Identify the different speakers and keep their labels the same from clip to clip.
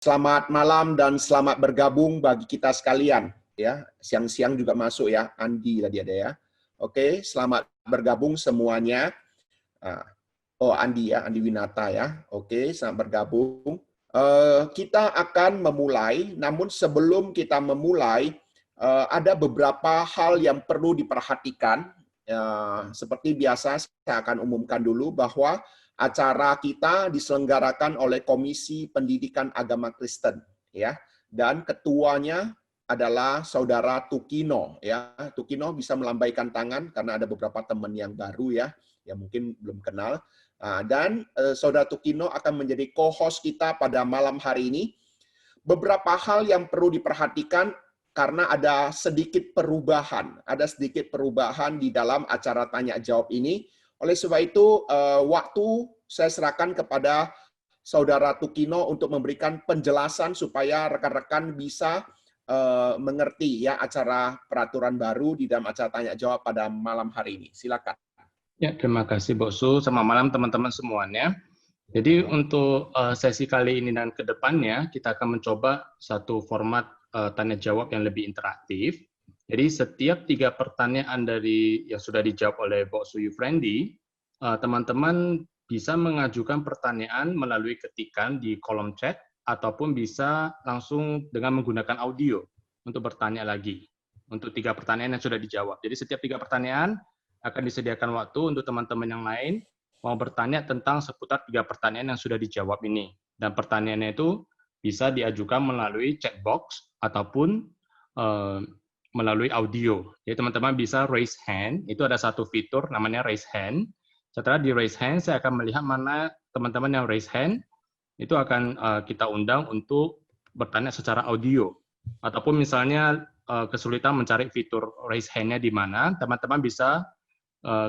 Speaker 1: Selamat malam dan selamat bergabung bagi kita sekalian. Ya, siang-siang juga masuk ya, Andi tadi ada ya. Oke, selamat bergabung semuanya. Oh, Andi ya, Andi Winata ya. Oke, selamat bergabung. Kita akan memulai, namun sebelum kita memulai, ada beberapa hal yang perlu diperhatikan. Seperti biasa, saya akan umumkan dulu bahwa acara kita diselenggarakan oleh Komisi Pendidikan Agama Kristen, ya, dan ketuanya adalah Saudara Tukino, ya. Tukino bisa melambaikan tangan karena ada beberapa teman yang baru ya, yang mungkin belum kenal. Dan Saudara Tukino akan menjadi co-host kita pada malam hari ini. Beberapa hal yang perlu diperhatikan karena ada sedikit perubahan. Ada sedikit perubahan di dalam acara tanya jawab ini. Oleh sebab itu, waktu saya serahkan kepada Saudara Tukino untuk memberikan penjelasan supaya rekan-rekan bisa mengerti ya acara peraturan baru di dalam acara tanya jawab pada malam hari ini. Silakan.
Speaker 2: Ya, terima kasih Boksu. Selamat malam teman-teman semuanya. Jadi untuk sesi kali ini dan ke depannya kita akan mencoba satu format tanya jawab yang lebih interaktif. Jadi setiap 3 pertanyaan yang sudah dijawab oleh Boksu Yufrendi, teman-teman bisa mengajukan pertanyaan melalui ketikan di kolom chat ataupun bisa langsung dengan menggunakan audio untuk bertanya lagi untuk 3 pertanyaan yang sudah dijawab. Jadi setiap 3 pertanyaan akan disediakan waktu untuk teman-teman yang lain mau bertanya tentang seputar 3 pertanyaan yang sudah dijawab ini. Dan pertanyaannya itu bisa diajukan melalui chat box ataupun melalui audio. Jadi teman-teman bisa raise hand, itu ada satu fitur namanya raise hand. Setelah di raise hand, saya akan melihat mana teman-teman yang raise hand, itu akan kita undang untuk bertanya secara audio. Ataupun misalnya kesulitan mencari fitur raise hand-nya di mana, teman-teman bisa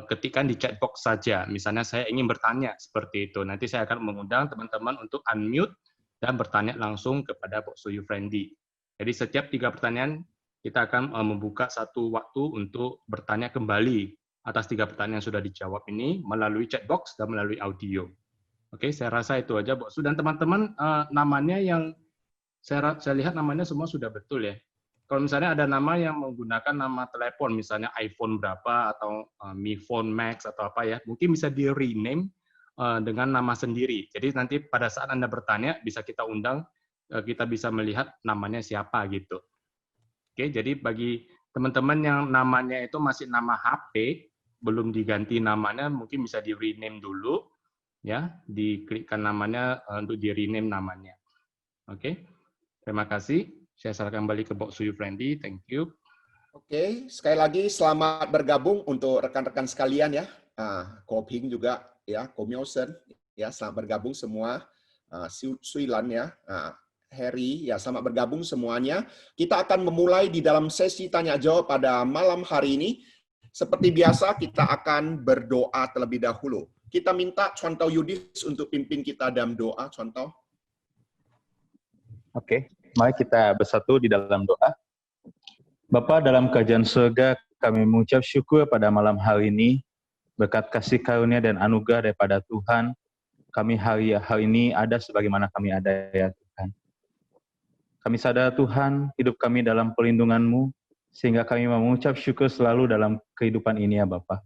Speaker 2: ketikkan di chat box saja. Misalnya saya ingin bertanya seperti itu. Nanti saya akan mengundang teman-teman untuk unmute dan bertanya langsung kepada Boksu Yufrendi. Jadi setiap 3 pertanyaan kita akan membuka satu waktu untuk bertanya kembali atas 3 pertanyaan yang sudah dijawab ini melalui chat box dan melalui audio. Oke, saya rasa itu aja Boksu. Dan teman-teman namanya yang saya lihat namanya semua sudah betul ya. Kalau misalnya ada nama yang menggunakan nama telepon, misalnya iPhone berapa atau Mi Phone Max atau apa ya, mungkin bisa di rename dengan nama sendiri. Jadi nanti pada saat Anda bertanya bisa kita undang, kita bisa melihat namanya siapa gitu. Oke, jadi bagi teman-teman yang namanya itu masih nama HP, belum diganti namanya, mungkin bisa di rename dulu, ya, diklikkan namanya untuk di rename namanya. Oke, terima kasih. Saya serahkan kembali ke Boksu Yufrendi. Thank you.
Speaker 1: Oke, sekali lagi selamat bergabung untuk rekan-rekan sekalian ya. Ko Ping juga ya, Ko Myosen ya, selamat bergabung semua. Suilan ya, Harry ya, selamat bergabung semuanya. Kita akan memulai di dalam sesi tanya jawab pada malam hari ini. Seperti biasa kita akan berdoa terlebih dahulu. Kita minta Contoh Yudis untuk pimpin kita dalam doa, Contoh.
Speaker 3: Oke, mari kita bersatu di dalam doa. Bapa dalam kerajaan surga, kami mengucap syukur pada malam hari ini, berkat kasih karunia dan anugerah daripada Tuhan, kami hari ini ada sebagaimana kami ada ya Tuhan. Kami sadar Tuhan, hidup kami dalam perlindungan-Mu, sehingga kami mengucap syukur selalu dalam kehidupan ini ya Bapa.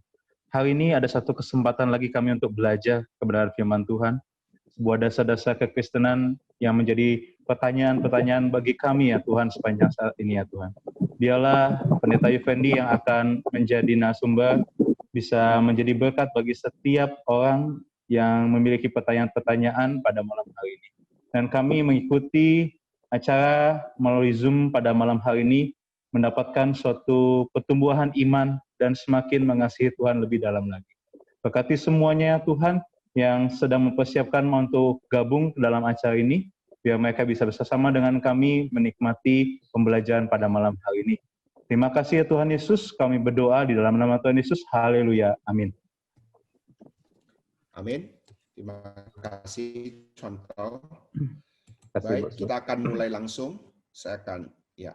Speaker 3: Hari ini ada satu kesempatan lagi kami untuk belajar kebenaran firman Tuhan, sebuah dasar-dasar kekristenan yang menjadi pertanyaan-pertanyaan bagi kami ya Tuhan sepanjang saat ini ya Tuhan. Biarlah Pendeta Yufrendi yang akan menjadi narasumber bisa menjadi berkat bagi setiap orang yang memiliki pertanyaan-pertanyaan pada malam hari ini. Dan kami mengikuti acara melalui Zoom pada malam hari ini mendapatkan suatu pertumbuhan iman dan semakin mengasihi Tuhan lebih dalam lagi. Berkati semuanya Tuhan yang sedang mempersiapkan untuk gabung dalam acara ini, biar mereka bisa bersama dengan kami menikmati pembelajaran pada malam hari ini. Terima kasih ya Tuhan Yesus, kami berdoa di dalam nama Tuhan Yesus, haleluya, amin.
Speaker 1: Amin. Terima kasih Contoh.
Speaker 3: Baik,
Speaker 1: kita akan mulai langsung. Saya akan, ya.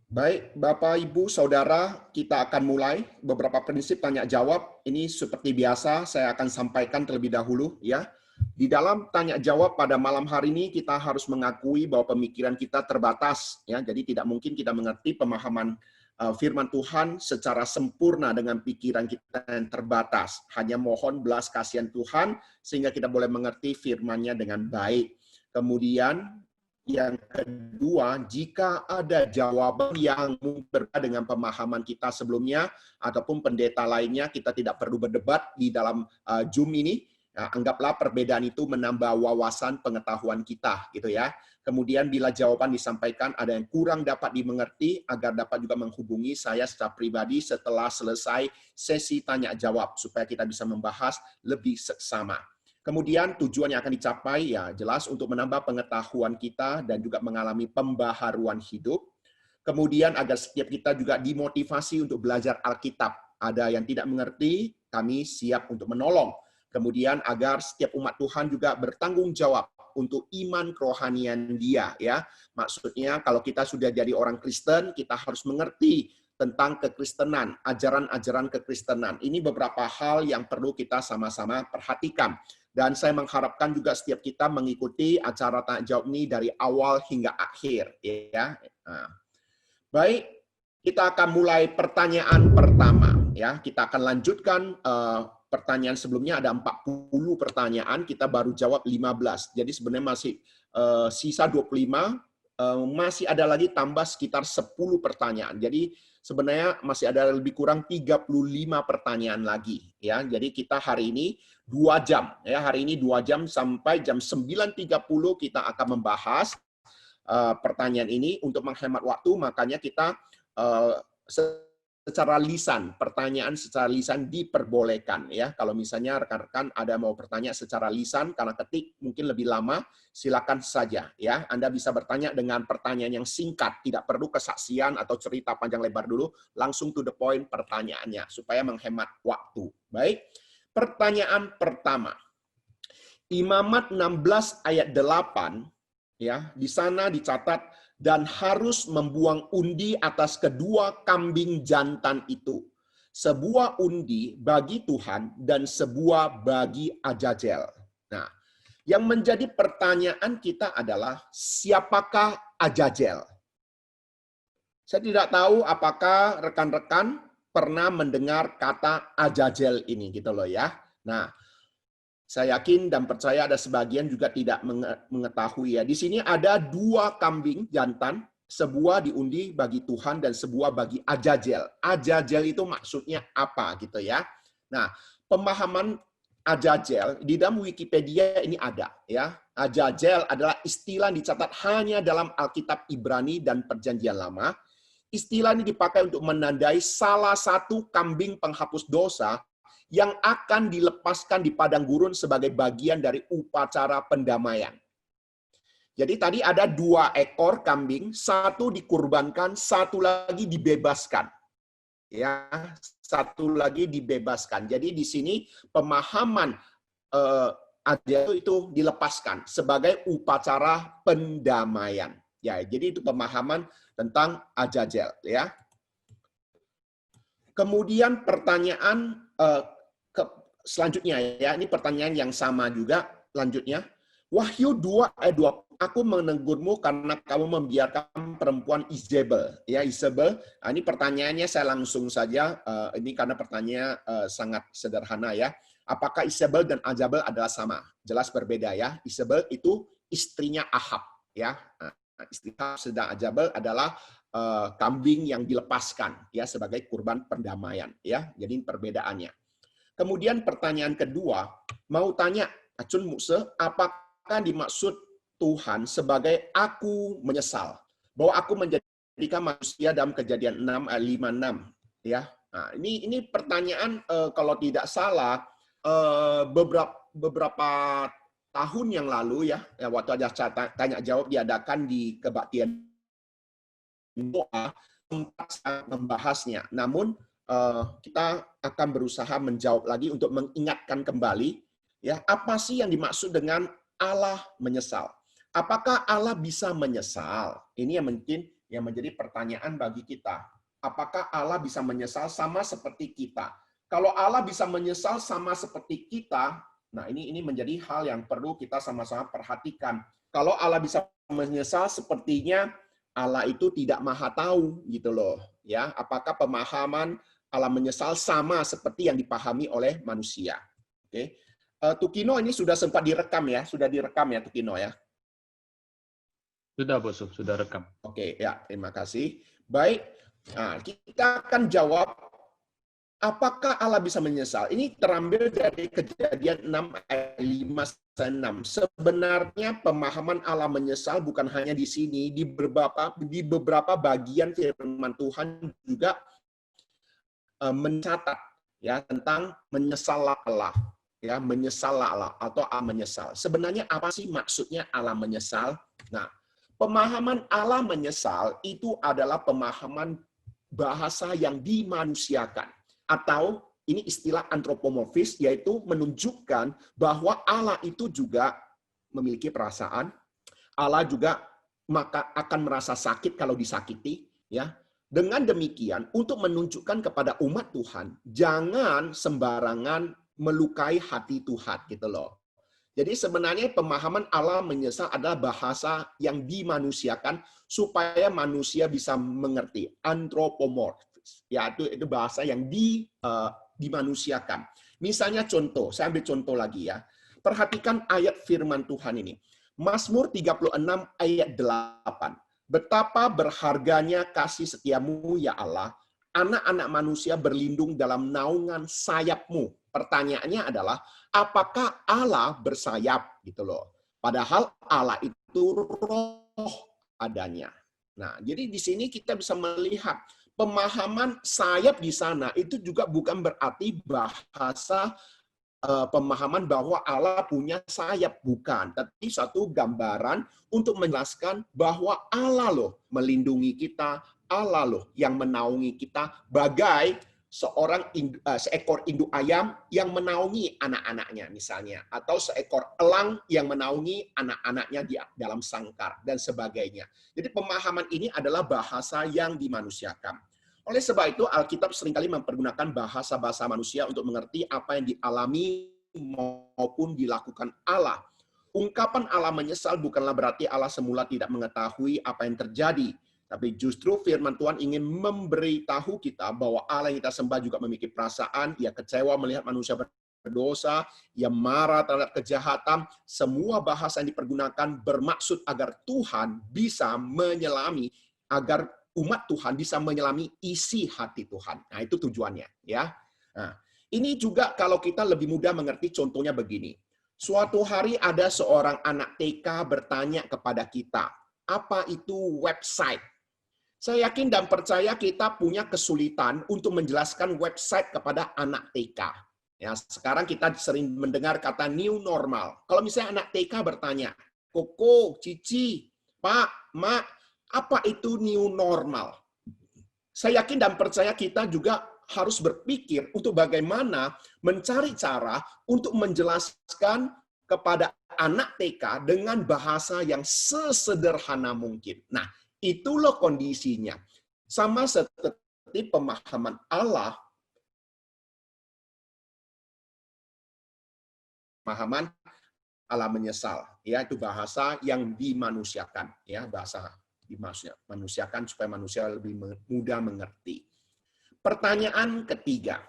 Speaker 1: Baik, Bapak, Ibu, Saudara, kita akan mulai beberapa prinsip tanya jawab. Ini seperti biasa, saya akan sampaikan terlebih dahulu ya. Di dalam tanya jawab pada malam hari ini kita harus mengakui bahwa pemikiran kita terbatas ya. Jadi tidak mungkin kita mengerti pemahaman firman Tuhan secara sempurna dengan pikiran kita yang terbatas. Hanya mohon belas kasihan Tuhan sehingga kita boleh mengerti firman-Nya dengan baik. Kemudian yang kedua, jika ada jawaban yang berbeda dengan pemahaman kita sebelumnya ataupun pendeta lainnya, kita tidak perlu berdebat di dalam Zoom ini. Anggaplah perbedaan itu menambah wawasan pengetahuan kita, gitu ya. Kemudian bila jawaban disampaikan ada yang kurang dapat dimengerti, agar dapat juga menghubungi saya secara pribadi setelah selesai sesi tanya jawab supaya kita bisa membahas lebih seksama. Kemudian tujuan yang akan dicapai ya jelas untuk menambah pengetahuan kita dan juga mengalami pembaharuan hidup. Kemudian agar setiap kita juga dimotivasi untuk belajar Alkitab. Ada yang tidak mengerti, kami siap untuk menolong. Kemudian agar setiap umat Tuhan juga bertanggung jawab untuk iman kerohanian dia ya. Maksudnya kalau kita sudah jadi orang Kristen, kita harus mengerti tentang kekristenan, ajaran-ajaran kekristenan. Ini beberapa hal yang perlu kita sama-sama perhatikan. Dan saya mengharapkan juga setiap kita mengikuti acara tanya jawab ini dari awal hingga akhir. Ya. Nah. Baik, kita akan mulai pertanyaan pertama. Ya, kita akan lanjutkan pertanyaan sebelumnya ada 40 pertanyaan, kita baru jawab 15. Jadi sebenarnya masih sisa 25, masih ada lagi tambah sekitar 10 pertanyaan. Jadi sebenarnya masih ada lebih kurang 35 pertanyaan lagi ya. Jadi kita hari ini 2 jam ya. Hari ini 2 jam sampai jam 9.30 kita akan membahas pertanyaan ini. Untuk menghemat waktu makanya kita secara lisan, pertanyaan secara lisan diperbolehkan ya. Kalau misalnya rekan-rekan ada mau bertanya secara lisan karena ketik mungkin lebih lama, silakan saja ya. Anda bisa bertanya dengan pertanyaan yang singkat, tidak perlu kesaksian atau cerita panjang lebar dulu, langsung to the point pertanyaannya supaya menghemat waktu. Baik. Pertanyaan pertama. Imamat 16 ayat 8 ya, di sana dicatat dan harus membuang undi atas kedua kambing jantan itu. Sebuah undi bagi Tuhan dan sebuah bagi Azazel. Nah, yang menjadi pertanyaan kita adalah siapakah Azazel? Saya tidak tahu apakah rekan-rekan pernah mendengar kata Azazel ini gitu loh ya. Nah, saya yakin dan percaya ada sebagian juga tidak mengetahui ya. Di sini ada 2 kambing jantan, sebuah diundi bagi Tuhan dan sebuah bagi Azazel. Azazel itu maksudnya apa gitu ya. Nah, pemahaman Azazel di dalam Wikipedia ini ada ya. Azazel adalah istilah yang dicatat hanya dalam Alkitab Ibrani dan Perjanjian Lama. Istilah ini dipakai untuk menandai salah satu kambing penghapus dosa yang akan dilepaskan di padang gurun sebagai bagian dari upacara pendamaian. Jadi tadi ada 2 ekor kambing, satu dikurbankan, satu lagi dibebaskan. Ya, satu lagi dibebaskan. Jadi di sini pemahaman Azazel itu dilepaskan sebagai upacara pendamaian. Ya, jadi itu pemahaman tentang Azazel ya. Kemudian pertanyaan selanjutnya ya, ini pertanyaan yang sama juga lanjutnya. Wahyu 2 ayat 2, aku menegurmu karena kamu membiarkan perempuan Isabel. Ya, Isabel. Nah, ini pertanyaannya saya langsung saja, ini karena pertanyaannya sangat sederhana ya. Apakah Isabel dan Azabel adalah sama? Jelas berbeda ya. Isabel itu istrinya Ahab ya. Nah, istri Ahab, sedang Azabel adalah kambing yang dilepaskan ya sebagai kurban perdamaian ya. Jadi perbedaannya. Kemudian pertanyaan kedua, mau tanya Acun Mukse, apakah dimaksud Tuhan sebagai aku menyesal? Bahwa aku menjadikan manusia dalam Kejadian 6 ayat 5-6 ya. Nah, ini pertanyaan kalau tidak salah beberapa tahun yang lalu ya waktu ada tanya jawab diadakan di kebaktian doa sempat membahasnya. Namun kita akan berusaha menjawab lagi untuk mengingatkan kembali ya apa sih yang dimaksud dengan Allah menyesal? Apakah Allah bisa menyesal? Ini yang mungkin yang menjadi pertanyaan bagi kita. Apakah Allah bisa menyesal sama seperti kita? Kalau Allah bisa menyesal sama seperti kita, nah ini menjadi hal yang perlu kita sama-sama perhatikan. Kalau Allah bisa menyesal, sepertinya Allah itu tidak maha tahu gitu loh. Ya, apakah pemahaman Allah menyesal sama seperti yang dipahami oleh manusia? Oke. Tukino ini sudah sempat direkam ya, Tukino ya.
Speaker 2: Sudah, Bosu, sudah rekam.
Speaker 1: Oke, ya, terima kasih. Baik, nah, kita akan jawab, apakah Allah bisa menyesal? Ini terambil dari Kejadian 6 ayat 5-6. Sebenarnya pemahaman Allah menyesal bukan hanya di sini, di beberapa bagian firman Tuhan juga mencatat ya tentang menyesallah Allah. Ya, menyesallah Allah atau Allah menyesal. Sebenarnya apa sih maksudnya Allah menyesal? Nah, pemahaman Allah menyesal itu adalah pemahaman bahasa yang dimanusiakan. Atau ini istilah antropomorfis, yaitu menunjukkan bahwa Allah itu juga memiliki perasaan. Allah juga maka akan merasa sakit kalau disakiti. Ya. Dengan demikian, untuk menunjukkan kepada umat Tuhan, jangan sembarangan melukai hati Tuhan gitu loh. Jadi sebenarnya pemahaman Allah menyesal adalah bahasa yang dimanusiakan supaya manusia bisa mengerti. Antropomorfis, yaitu itu bahasa yang dimanusiakan. Misalnya contoh, saya ambil contoh lagi ya. Perhatikan ayat firman Tuhan ini. Mazmur 36 ayat 8. Betapa berharganya kasih setiamu ya Allah. Anak-anak manusia berlindung dalam naungan sayap-Mu. Pertanyaannya adalah, apakah Allah bersayap gitu loh? Padahal Allah itu roh adanya. Nah, jadi di sini kita bisa melihat pemahaman sayap di sana itu juga bukan berarti bahasa pemahaman bahwa Allah punya sayap, bukan, tapi satu gambaran untuk menjelaskan bahwa Allah loh melindungi kita, Allah loh yang menaungi kita bagai seekor induk ayam yang menaungi anak-anaknya misalnya, atau seekor elang yang menaungi anak-anaknya di dalam sangkar dan sebagainya. Jadi pemahaman ini adalah bahasa yang dimanusiakan. Oleh sebab itu Alkitab seringkali mempergunakan bahasa-bahasa manusia untuk mengerti apa yang dialami maupun dilakukan Allah. Ungkapan Allah menyesal bukanlah berarti Allah semula tidak mengetahui apa yang terjadi. Tapi justru firman Tuhan ingin memberitahu kita bahwa Allah yang kita sembah juga memiliki perasaan, ia kecewa melihat manusia berdosa, ia marah terhadap kejahatan. Semua bahasa yang dipergunakan bermaksud agar Tuhan bisa menyelami, agar umat Tuhan bisa menyelami isi hati Tuhan. Nah, itu tujuannya. Ya. Nah, ini juga kalau kita lebih mudah mengerti, contohnya begini. Suatu hari ada seorang anak TK bertanya kepada kita, apa itu website? Saya yakin dan percaya kita punya kesulitan untuk menjelaskan website kepada anak TK. Ya, sekarang kita sering mendengar kata new normal. Kalau misalnya anak TK bertanya, Koko, Cici, Pak, Mak, apa itu new normal? Saya yakin dan percaya kita juga harus berpikir untuk bagaimana mencari cara untuk menjelaskan kepada anak TK dengan bahasa yang sesederhana mungkin. Nah, itulah kondisinya. Sama seperti pemahaman Allah, pemahaman Allah menyesal, ya itu bahasa yang dimanusiakan, ya bahasa dimanusiakan supaya manusia lebih mudah mengerti. Pertanyaan ketiga,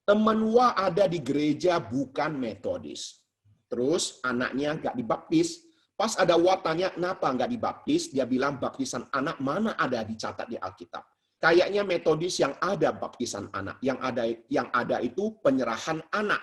Speaker 1: teman Wah ada di gereja bukan Metodis, terus anaknya nggak dibaptis. Pas ada Wah tanya kenapa nggak dibaptis, dia bilang baptisan anak mana ada dicatat di Alkitab. Kayaknya Metodis yang ada baptisan anak, yang ada itu penyerahan anak.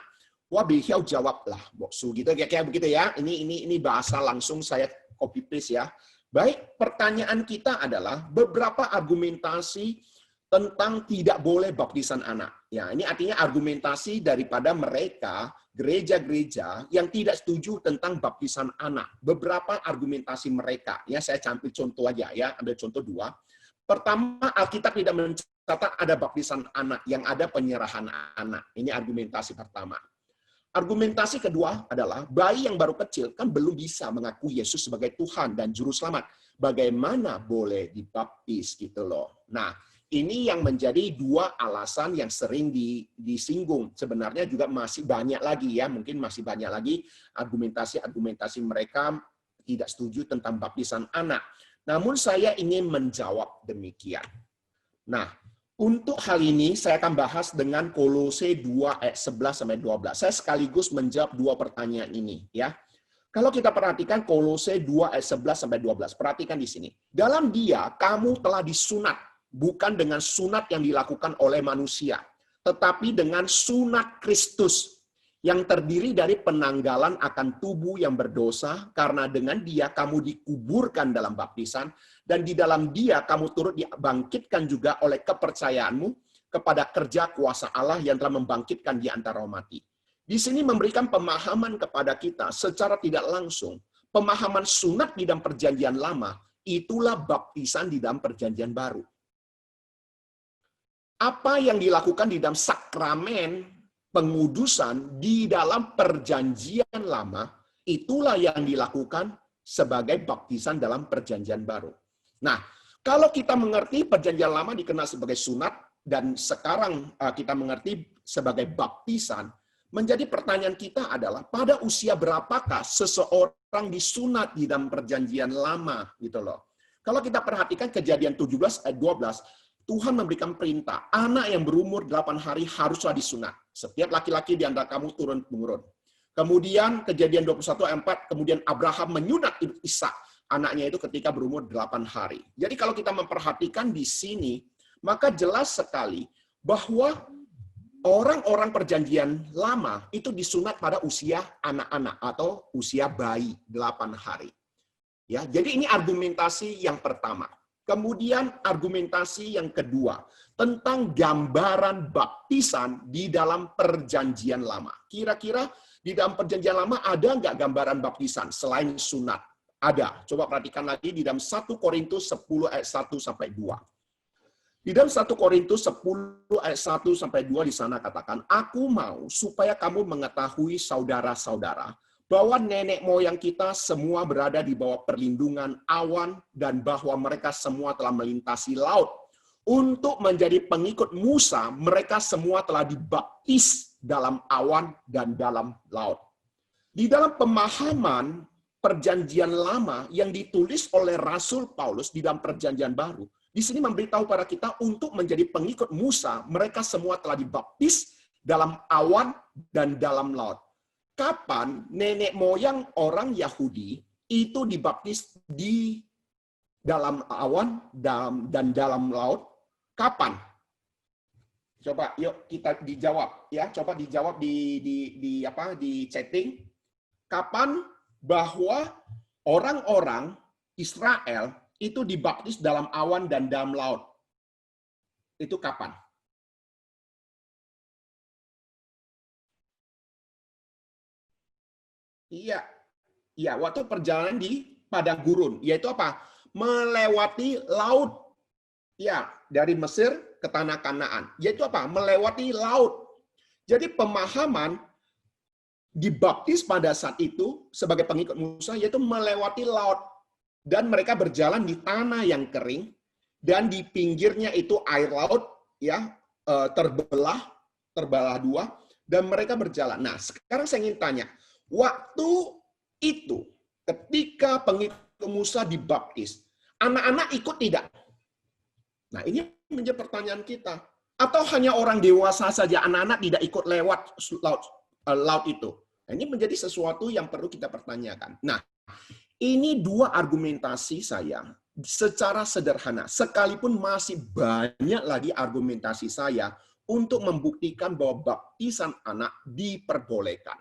Speaker 1: Wah beliau jawablah, boksu gitu kayak begitu ya. Ini bahasa langsung saya copy paste ya. Baik, pertanyaan kita adalah beberapa argumentasi tentang tidak boleh baptisan anak. Ya, ini artinya argumentasi daripada mereka gereja-gereja yang tidak setuju tentang baptisan anak. Beberapa argumentasi mereka. Ya, saya ambil contoh aja ya, ambil contoh 2. Pertama, Alkitab tidak mencatat ada baptisan anak, yang ada penyerahan anak. Ini argumentasi pertama. Argumentasi kedua adalah bayi yang baru kecil kan belum bisa mengakui Yesus sebagai Tuhan dan Juru Selamat. Bagaimana boleh dibaptis gitu loh. Nah, ini yang menjadi dua alasan yang sering disinggung. Sebenarnya juga masih banyak lagi ya, mungkin masih banyak lagi argumentasi-argumentasi mereka tidak setuju tentang baptisan anak. Namun saya ingin menjawab demikian. Nah, untuk hal ini saya akan bahas dengan Kolose 2 ayat 11 sampai 12. Saya sekaligus menjawab dua pertanyaan ini ya. Kalau kita perhatikan Kolose 2 ayat 11 sampai 12, perhatikan di sini. Dalam Dia kamu telah disunat, bukan dengan sunat yang dilakukan oleh manusia, tetapi dengan sunat Kristus yang terdiri dari penanggalan akan tubuh yang berdosa, karena dengan Dia kamu dikuburkan dalam baptisan, dan di dalam Dia kamu turut dibangkitkan juga oleh kepercayaanmu kepada kerja kuasa Allah yang telah membangkitkan di antara orang mati. Di sini memberikan pemahaman kepada kita secara tidak langsung. Pemahaman sunat di dalam perjanjian lama, itulah baptisan di dalam perjanjian baru. Apa yang dilakukan di dalam sakramen pengudusan di dalam perjanjian lama, itulah yang dilakukan sebagai baptisan dalam perjanjian baru. Nah, kalau kita mengerti perjanjian lama dikenal sebagai sunat, dan sekarang kita mengerti sebagai baptisan, menjadi pertanyaan kita adalah, pada usia berapakah seseorang disunat di dalam perjanjian lama gitu loh. Kalau kita perhatikan Kejadian 17 ayat 12, Tuhan memberikan perintah, anak yang berumur 8 hari haruslah disunat. Setiap laki-laki di antara kamu turun-temurun. Kemudian Kejadian 21 ayat 4, kemudian Abraham menyunat Ishak, anaknya itu ketika berumur 8 hari. Jadi kalau kita memperhatikan di sini, maka jelas sekali bahwa orang-orang perjanjian lama itu disunat pada usia anak-anak atau usia bayi 8 hari. Ya, jadi ini argumentasi yang pertama. Kemudian argumentasi yang kedua tentang gambaran baptisan di dalam perjanjian lama. Kira-kira di dalam perjanjian lama ada nggak gambaran baptisan selain sunat? Ada. Coba perhatikan lagi di dalam 1 Korintus 10 ayat 1 sampai 2. Di dalam 1 Korintus 10 ayat 1 sampai 2 di sana katakan, aku mau supaya kamu mengetahui saudara-saudara bahwa nenek moyang kita semua berada di bawah perlindungan awan dan bahwa mereka semua telah melintasi laut. Untuk menjadi pengikut Musa, mereka semua telah dibaptis dalam awan dan dalam laut. Di dalam pemahaman perjanjian lama yang ditulis oleh Rasul Paulus di dalam perjanjian baru, di sini memberitahu para kita untuk menjadi pengikut Musa, mereka semua telah dibaptis dalam awan dan dalam laut. Kapan nenek moyang orang Yahudi itu dibaptis di dalam awan dan dalam laut? Kapan? Coba yuk kita dijawab ya, coba dijawab di chatting. Kapan bahwa orang-orang Israel itu dibaptis dalam awan dan dalam laut? Itu kapan? Iya, iya, waktu perjalanan di padang gurun, yaitu apa? Melewati laut. Ya, dari Mesir ke tanah Kanaan. Yaitu apa? Melewati laut. Jadi pemahaman dibaptis pada saat itu sebagai pengikut Musa yaitu melewati laut. Dan mereka berjalan di tanah yang kering, dan di pinggirnya itu air laut ya terbelah dua, dan mereka berjalan. Nah, sekarang saya ingin tanya, waktu itu ketika pengikut Musa dibaptis, anak-anak ikut tidak? Nah, ini menjadi pertanyaan kita. Atau hanya orang dewasa saja, anak-anak tidak ikut lewat laut itu? Nah, ini menjadi sesuatu yang perlu kita pertanyakan. Nah, ini dua argumentasi saya secara sederhana, sekalipun masih banyak lagi argumentasi saya untuk membuktikan bahwa baptisan anak diperbolehkan.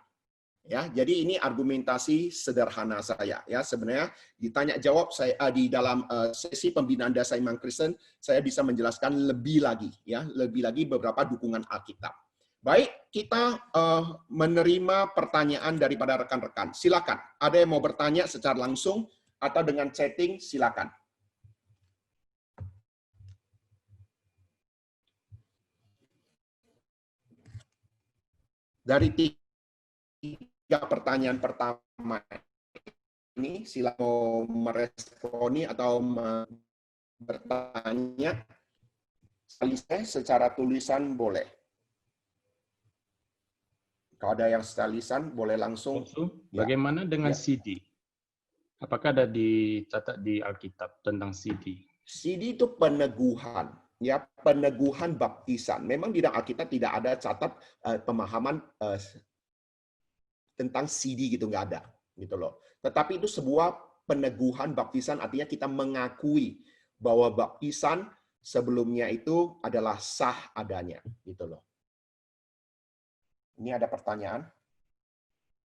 Speaker 1: Ya, jadi ini argumentasi sederhana saya. Ya, sebenarnya ditanya jawab saya di dalam sesi pembinaan dasar iman Kristen, saya bisa menjelaskan lebih lagi, ya, lebih lagi beberapa dukungan Alkitab. Baik, kita menerima pertanyaan daripada rekan-rekan. Silakan. Ada yang mau bertanya secara langsung atau dengan chatting? Silakan. Dari pertanyaan pertama ini, sila mau meresponi atau bertanya secara tulisan boleh. Kalau ada yang secara lisan boleh langsung.
Speaker 2: Bagaimana dengan CD? Apakah ada dicatat di Alkitab tentang CD?
Speaker 1: CD itu peneguhan, ya, peneguhan baptisan. Memang di dalam Alkitab tidak ada catat pemahaman tentang CD gitu, nggak ada, gitu loh. Tetapi itu sebuah peneguhan baptisan, artinya kita mengakui bahwa baptisan sebelumnya itu adalah sah adanya, gitu loh. Ini ada pertanyaan.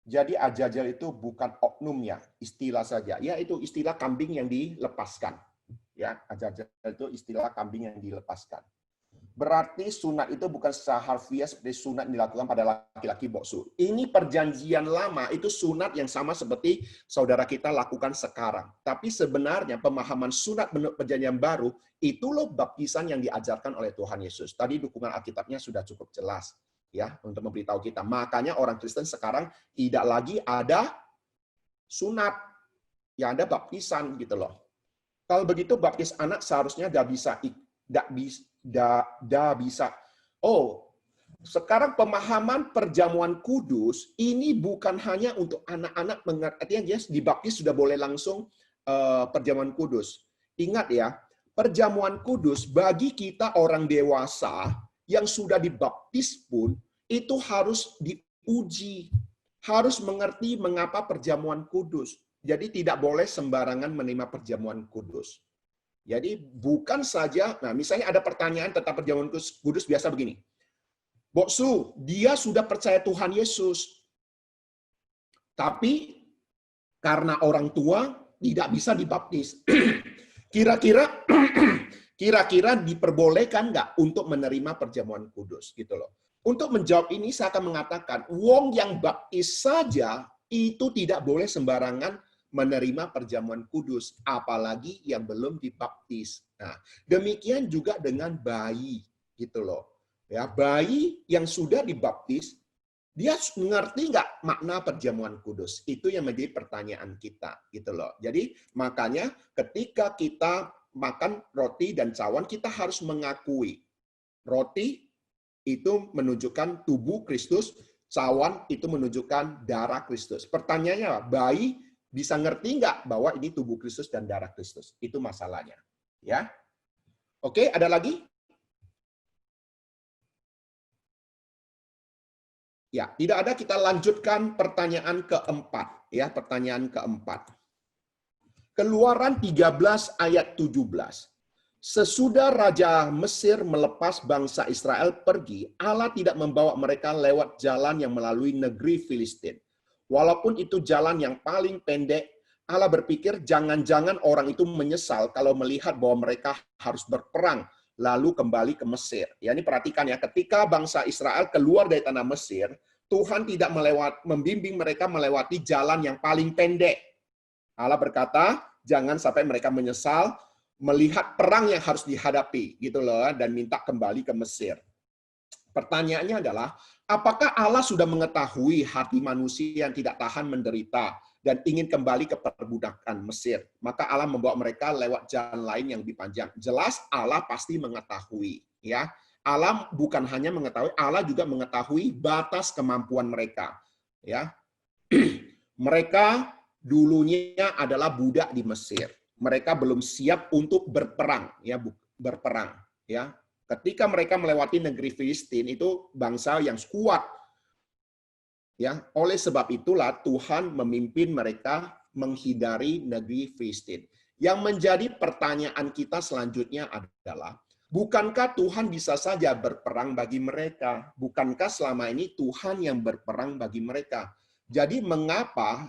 Speaker 1: Jadi ajajar itu bukan oknumnya, istilah saja. Ya, itu istilah kambing yang dilepaskan. Ya, ajajar itu istilah kambing yang dilepaskan. Berarti sunat itu bukan secara harfiah seperti sunat yang dilakukan pada laki-laki boksu. Ini perjanjian lama, itu sunat yang sama seperti saudara kita lakukan sekarang. Tapi sebenarnya pemahaman sunat menurut perjanjian baru, itu loh baptisan yang diajarkan oleh Tuhan Yesus. Tadi dukungan Alkitabnya sudah cukup jelas, ya, untuk memberitahu kita. Makanya orang Kristen sekarang tidak lagi ada sunat, yang ada baptisan gitu loh. Kalau begitu baptis anak seharusnya tidak bisa. Oh, sekarang pemahaman perjamuan kudus ini bukan hanya untuk anak-anak mengerti, artinya yes, dibaptis sudah boleh langsung perjamuan kudus. Ingat ya, perjamuan kudus bagi kita orang dewasa yang sudah dibaptis pun itu harus diuji, harus mengerti mengapa perjamuan kudus. Jadi tidak boleh sembarangan menerima perjamuan kudus. Jadi bukan saja, nah misalnya ada pertanyaan tentang perjamuan kudus biasa begini. Boksu, dia sudah percaya Tuhan Yesus. Tapi karena orang tua tidak bisa dibaptis. Kira-kira diperbolehkan nggak untuk menerima perjamuan kudus gitu loh. Untuk menjawab ini saya akan mengatakan, wong yang baptis saja itu tidak boleh sembarangan menerima perjamuan kudus, apalagi yang belum dibaptis. Nah, demikian juga dengan bayi, gitu loh. Ya, bayi yang sudah dibaptis, dia mengerti nggak makna perjamuan kudus? Itu yang menjadi pertanyaan kita, gitu loh. Jadi makanya ketika kita makan roti dan cawan, kita harus mengakui roti itu menunjukkan tubuh Kristus, cawan itu menunjukkan darah Kristus. Pertanyaannya, bayi bisa ngerti nggak bahwa ini tubuh Kristus dan darah Kristus? Itu masalahnya. Ya, oke, ada lagi? Ya, tidak ada, kita lanjutkan pertanyaan keempat. Ya, pertanyaan keempat. Keluaran 13 ayat 17. Sesudah Raja Mesir melepas bangsa Israel pergi, Allah tidak membawa mereka lewat jalan yang melalui negeri Filistin. Walaupun itu jalan yang paling pendek, Allah berpikir jangan-jangan orang itu menyesal kalau melihat bahwa mereka harus berperang lalu kembali ke Mesir. Ya, ini perhatikan ya, ketika bangsa Israel keluar dari tanah Mesir, Tuhan tidak membimbing mereka melewati jalan yang paling pendek. Allah berkata, jangan sampai mereka menyesal melihat perang yang harus dihadapi gitu loh, dan minta kembali ke Mesir. Pertanyaannya adalah, apakah Allah sudah mengetahui hati manusia yang tidak tahan menderita dan ingin kembali ke perbudakan Mesir? Maka Allah membawa mereka lewat jalan lain yang lebih panjang. Jelas Allah pasti mengetahui, ya. Allah bukan hanya mengetahui, Allah juga mengetahui batas kemampuan mereka, ya. Mereka dulunya adalah budak di Mesir. Mereka belum siap untuk berperang, ya, berperang, ya. Ketika mereka melewati negeri Filistin, itu bangsa yang kuat. Ya, oleh sebab itulah Tuhan memimpin mereka menghindari negeri Filistin. Yang menjadi pertanyaan kita selanjutnya adalah, bukankah Tuhan bisa saja berperang bagi mereka? Bukankah selama ini Tuhan yang berperang bagi mereka? Jadi mengapa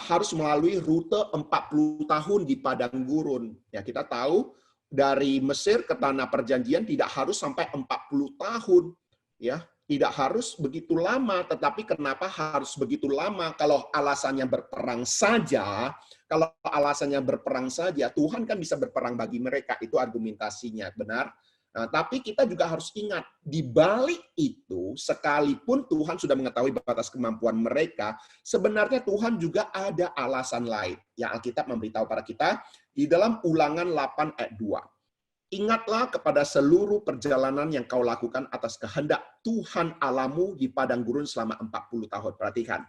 Speaker 1: harus melalui rute 40 tahun di padang gurun? Ya, kita tahu dari Mesir ke tanah perjanjian tidak harus sampai 40 tahun, ya, tidak harus begitu lama. Tetapi kenapa harus begitu lama? Kalau alasannya berperang saja, Tuhan kan bisa berperang bagi mereka. Itu argumentasinya, benar. Nah, tapi kita juga harus ingat, di balik itu, sekalipun Tuhan sudah mengetahui batas kemampuan mereka, sebenarnya Tuhan juga ada alasan lain yang Alkitab memberitahu pada kita di dalam Ulangan 8 ayat 2. Ingatlah kepada seluruh perjalanan yang kau lakukan atas kehendak Tuhan Allahmu di padang gurun selama 40 tahun. Perhatikan,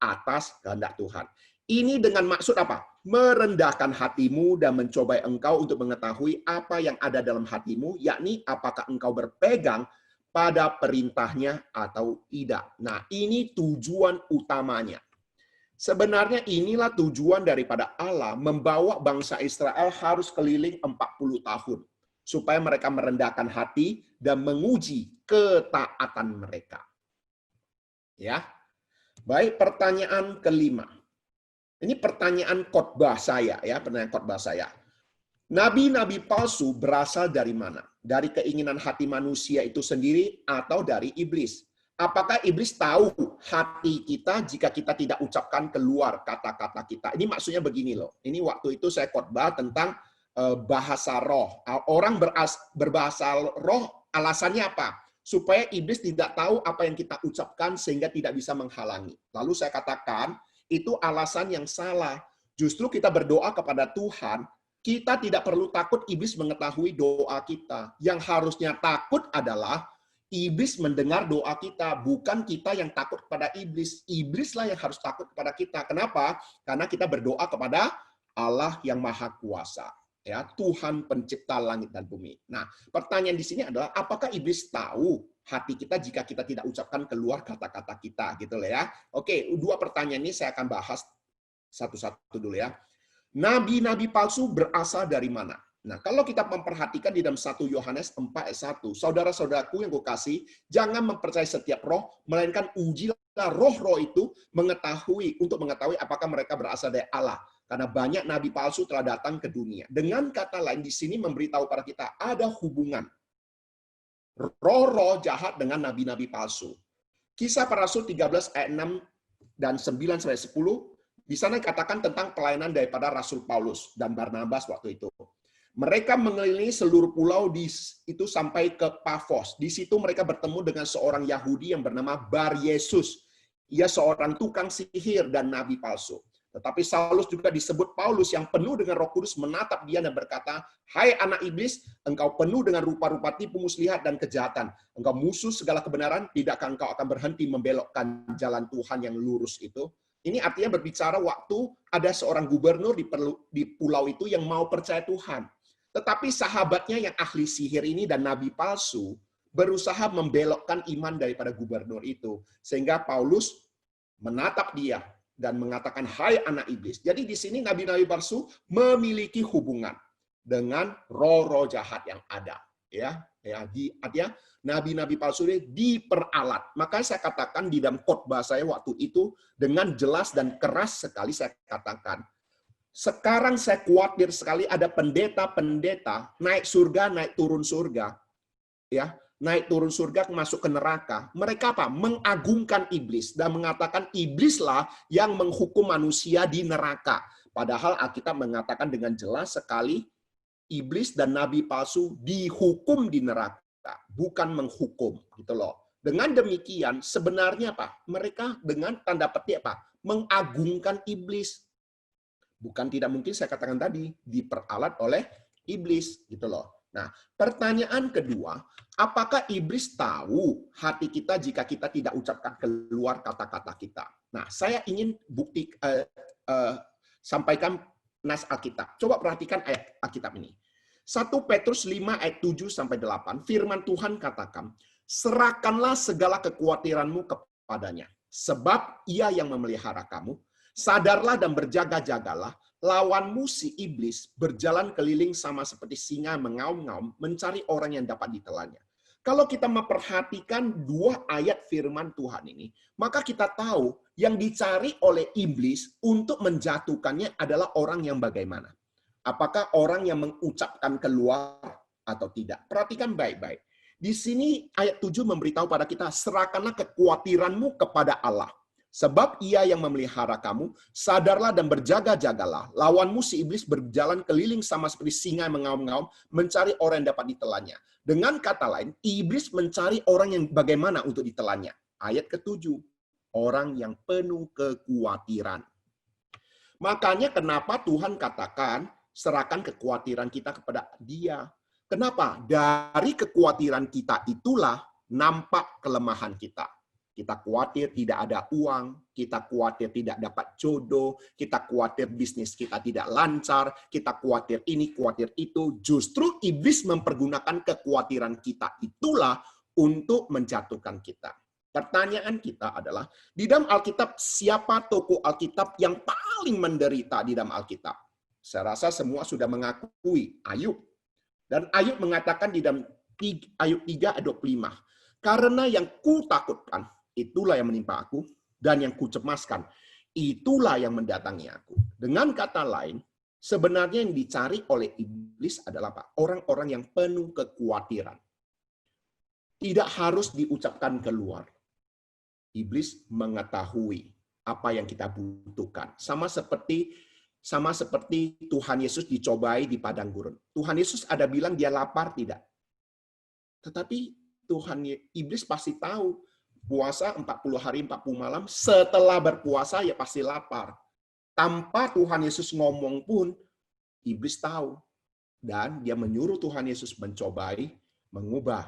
Speaker 1: atas kehendak Tuhan. Ini dengan maksud apa? Merendahkan hatimu dan mencobai engkau untuk mengetahui apa yang ada dalam hatimu, yakni apakah engkau berpegang pada perintahnya atau tidak. Nah, ini tujuan utamanya. Sebenarnya inilah tujuan daripada Allah membawa bangsa Israel harus keliling 40 tahun. Supaya mereka merendahkan hati dan menguji ketaatan mereka. Ya. Baik, pertanyaan kelima. Ini pertanyaan khotbah saya, ya, pertanyaan khotbah saya. Nabi-nabi palsu berasal dari mana? Dari keinginan hati manusia itu sendiri atau dari iblis? Apakah iblis tahu hati kita jika kita tidak ucapkan keluar kata-kata kita? Ini maksudnya begini loh. Ini waktu itu saya khotbah tentang bahasa roh. Orang berbahasa roh alasannya apa? Supaya iblis tidak tahu apa yang kita ucapkan sehingga tidak bisa menghalangi. Lalu saya katakan, itu alasan yang salah. Justru kita berdoa kepada Tuhan, kita tidak perlu takut iblis mengetahui doa kita. Yang harusnya takut adalah iblis mendengar doa kita, bukan kita yang takut kepada iblis. Iblislah yang harus takut kepada kita. Kenapa? Karena kita berdoa kepada Allah yang Maha Kuasa. Ya, Tuhan pencipta langit dan bumi. Nah, pertanyaan di sini adalah apakah iblis tahu hati kita jika kita tidak ucapkan keluar kata-kata kita, gitu loh ya. Oke, dua pertanyaan ini saya akan bahas satu-satu dulu ya. Nabi-nabi palsu berasal dari mana? Nah, kalau kita memperhatikan di dalam 1 Yohanes 4 ayat 1, saudara-saudaraku yang kukasih, jangan mempercayai setiap roh, melainkan ujilah roh-roh itu untuk mengetahui apakah mereka berasal dari Allah. Karena banyak nabi palsu telah datang ke dunia. Dengan kata lain, di sini memberitahu pada kita ada hubungan roh-roh jahat dengan nabi-nabi palsu. Kisah para Rasul 13 ayat 6 dan 9 sampai 10, di sana dikatakan tentang pelayanan daripada Rasul Paulus dan Barnabas waktu itu. Mereka mengelilingi seluruh pulau itu sampai ke Pafos. Di situ mereka bertemu dengan seorang Yahudi yang bernama Bar Yesus. Ia seorang tukang sihir dan nabi palsu. Tetapi Saulus juga disebut Paulus yang penuh dengan Roh Kudus menatap dia dan berkata, "Hai anak iblis, engkau penuh dengan rupa-rupa tipu muslihat dan kejahatan. Engkau musuh segala kebenaran, tidakkah engkau akan berhenti membelokkan jalan Tuhan yang lurus itu?" Ini artinya berbicara waktu ada seorang gubernur di pulau itu yang mau percaya Tuhan. Tetapi sahabatnya yang ahli sihir ini dan nabi palsu berusaha membelokkan iman daripada gubernur itu. Sehingga Paulus menatap dia dan mengatakan, "Hai anak iblis." Jadi di sini nabi-nabi palsu memiliki hubungan dengan roh-roh jahat yang ada. Artinya nabi-nabi palsu ini diperalat. Maka saya katakan di dalam khotbah saya waktu itu dengan jelas dan keras sekali saya katakan, sekarang saya khawatir sekali ada pendeta-pendeta naik surga, naik turun surga. Ya, naik turun surga masuk ke neraka. Mereka apa? Mengagungkan iblis dan mengatakan iblislah yang menghukum manusia di neraka. Padahal Alkitab mengatakan dengan jelas sekali iblis dan nabi palsu dihukum di neraka, bukan menghukum, gitu loh. Dengan demikian sebenarnya apa? Mereka dengan tanda petik apa? Mengagungkan iblis. Bukan tidak mungkin saya katakan tadi diperalat oleh iblis, gitu loh. Nah, pertanyaan kedua, apakah iblis tahu hati kita jika kita tidak ucapkan keluar kata-kata kita? Nah, saya ingin sampaikan nas Alkitab. Coba perhatikan ayat Alkitab ini. 1 Petrus 5 ayat 7 sampai 8, firman Tuhan katakan, "Serahkanlah segala kekhawatiranmu kepadanya, sebab Ia yang memelihara kamu. Sadarlah dan berjaga-jagalah, lawanmu si iblis berjalan keliling sama seperti singa mengaum-ngaum mencari orang yang dapat ditelannya." Kalau kita memperhatikan dua ayat firman Tuhan ini, maka kita tahu yang dicari oleh iblis untuk menjatuhkannya adalah orang yang bagaimana. Apakah orang yang mengucapkan keluar atau tidak? Perhatikan baik-baik. Di sini ayat 7 memberitahu pada kita, serahkanlah kekhawatiranmu kepada Allah. Sebab ia yang memelihara kamu, sadarlah dan berjaga-jagalah. Lawanmu si iblis berjalan keliling sama seperti singa yang mengaum-ngaum, mencari orang yang dapat ditelannya. Dengan kata lain, iblis mencari orang yang bagaimana untuk ditelannya. Ayat ke-7, orang yang penuh kekhawatiran. Makanya kenapa Tuhan katakan, serahkan kekhawatiran kita kepada Dia. Kenapa? Dari kekhawatiran kita itulah nampak kelemahan kita. Kita khawatir tidak ada uang, kita khawatir tidak dapat jodoh, kita khawatir bisnis kita tidak lancar, kita khawatir ini, khawatir itu. Justru iblis mempergunakan kekhawatiran kita itulah untuk menjatuhkan kita. Pertanyaan kita adalah, di dalam Alkitab, siapa tokoh Alkitab yang paling menderita di dalam Alkitab? Saya rasa semua sudah mengakui Ayub. Dan Ayub mengatakan di dalam Ayub 3 ayat 25, karena yang ku takutkan, itulah yang menimpa aku, dan yang kucemaskan, itulah yang mendatangi aku. Dengan kata lain, sebenarnya yang dicari oleh iblis adalah apa? Orang-orang yang penuh kekhawatiran. Tidak harus diucapkan keluar. Iblis mengetahui apa yang kita butuhkan. Sama seperti Tuhan Yesus dicobai di padang gurun. Tuhan Yesus ada bilang dia lapar tidak? Tetapi iblis pasti tahu. Puasa 40 hari 40 malam, setelah berpuasa ya pasti lapar. Tanpa Tuhan Yesus ngomong pun, iblis tahu. Dan dia menyuruh Tuhan Yesus mencobai, mengubah